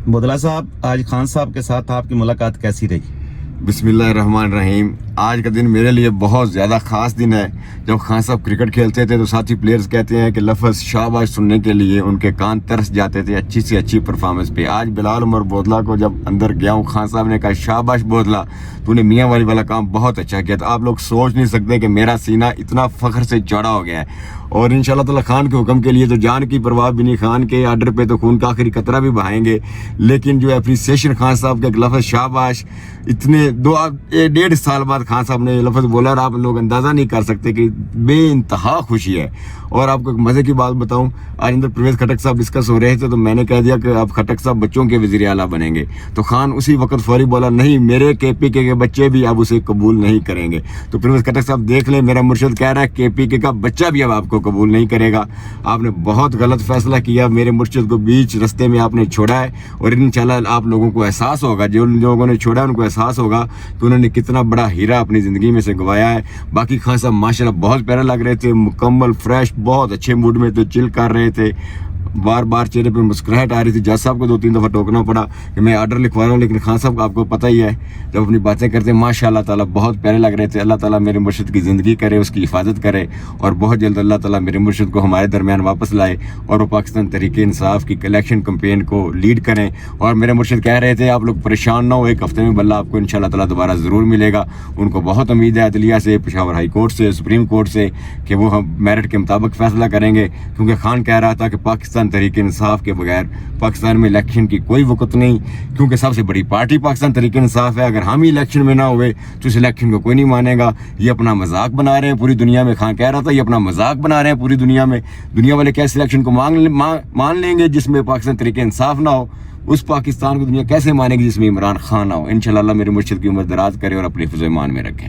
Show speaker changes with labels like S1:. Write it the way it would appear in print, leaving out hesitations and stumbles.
S1: بودلہ صاحب، آج خان صاحب کے ساتھ آپ کی ملاقات کیسی رہی؟
S2: بسم اللہ الرحمن الرحیم۔ آج کا دن میرے لیے بہت زیادہ خاص دن ہے۔ جب خان صاحب کرکٹ کھیلتے تھے تو ساتھی پلیئرز کہتے ہیں کہ لفظ شاباش سننے کے لیے ان کے کان ترس جاتے تھے اچھی سے اچھی پرفارمنس پہ۔ آج بلال عمر بودلہ کو جب اندر گیا ہوں، خان صاحب نے کہا شاباش بودلہ، تو نے میاں والی والا کام بہت اچھا کیا تھا۔ آپ لوگ سوچ نہیں سکتے کہ میرا سینہ اتنا فخر سے چوڑا ہو گیا ہے، اور انشاءاللہ تعالی خان کے حکم کے لیے تو جان کی پرواہ بھی نہیں، خان کے آرڈر پہ تو خون کا آخری قطرہ بھی بہائیں گے، لیکن جو اپریسیشن خان صاحب کا ایک لفظ شاباش، اتنے 1.5 سال بعد خان صاحب نے یہ لفظ بولا، اور آپ لوگ اندازہ نہیں کر سکتے کہ بے انتہا خوشی ہے۔ اور آپ کو ایک مزے کی بات بتاؤں، آج اندر پرویز کھٹک صاحب ڈسکس ہو رہے تھے تو میں نے کہہ دیا کہ اب کھٹک صاحب بچوں کے وزیر اعلیٰ بنیں گے، تو خان اسی وقت فوری بولا نہیں، میرے کے پی کے بچے بھی اب اسے قبول نہیں کریں گے۔ تو پرویز کھٹک صاحب دیکھ لیں، میرا مرشد کہہ رہا ہے کے پی کے کا بچہ بھی اب آپ کو قبول نہیں کرے گا۔ آپ نے بہت غلط فیصلہ کیا، میرے مرشد کو بیچ رستے میں آپ نے چھوڑا ہے، اور انشاءاللہ آپ لوگوں کو احساس ہوگا، جو لوگوں نے چھوڑا ہے ان کو احساس ہوگا کہ انہوں نے کتنا بڑا ہیرا اپنی زندگی میں سے گوایا ہے۔ باقی خان صاحب ماشاءاللہ بہت پیارا لگ رہے تھے، مکمل فریش، بہت اچھے موڈ میں تھے، چل کر رہے تھے، بار بار چہرے پہ مسکراہٹ آ رہی تھی۔ جج صاحب کو 2-3 دفعہ ٹوکنا پڑا کہ میں آرڈر لکھوا رہا ہوں، لیکن خان صاحب آپ کو پتہ ہی ہے جب اپنی باتیں کرتے ہیں ماشاء اللہ تعالیٰ بہت پیارے لگ رہے تھے۔ اللہ تعالیٰ میرے مرشد کی زندگی کرے، اس کی حفاظت کرے، اور بہت جلد اللہ تعالیٰ میرے مرشد کو ہمارے درمیان واپس لائے، اور وہ پاکستان تحریک انصاف کی الیکشن کمپین کو لیڈ کریں۔ اور میرے مرشد کہہ رہے تھے آپ لوگ پریشان نہ ہو، ایک ہفتے میں بلّہ آپ کو انشاءاللہ تعالیٰ دوبارہ ضرور ملے گا۔ ان کو بہت امید ہے عدلیہ سے، پشاور ہائی کورٹ سے، سپریم کورٹ سے، کہ وہ ہم میرٹ کے مطابق فیصلہ کریں گے، کیونکہ خان کہہ رہا تھا کہ پاکستان تحریک انصاف کے بغیر پاکستان میں الیکشن کی کوئی وقت نہیں، کیونکہ سب سے بڑی پارٹی پاکستان تحریک انصاف ہے۔ اگر ہم ہی الیکشن میں نہ ہوئے تو اس الیکشن کو کوئی نہیں مانے گا۔ یہ اپنا مذاق بنا رہے ہیں پوری دنیا میں، خان کہہ رہا تھا یہ اپنا مذاق بنا رہے ہیں پوری دنیا میں۔ دنیا والے کیسے الیکشن کو مان لیں گے جس میں پاکستان تحریک انصاف نہ ہو؟ اس پاکستان کو دنیا کیسے مانے گی جس میں عمران خان نہ ہو؟ انشاءاللہ اللہ میرے مرشد کی عمر دراز کرے اور اپنے حفظ و ایمان میں رکھے۔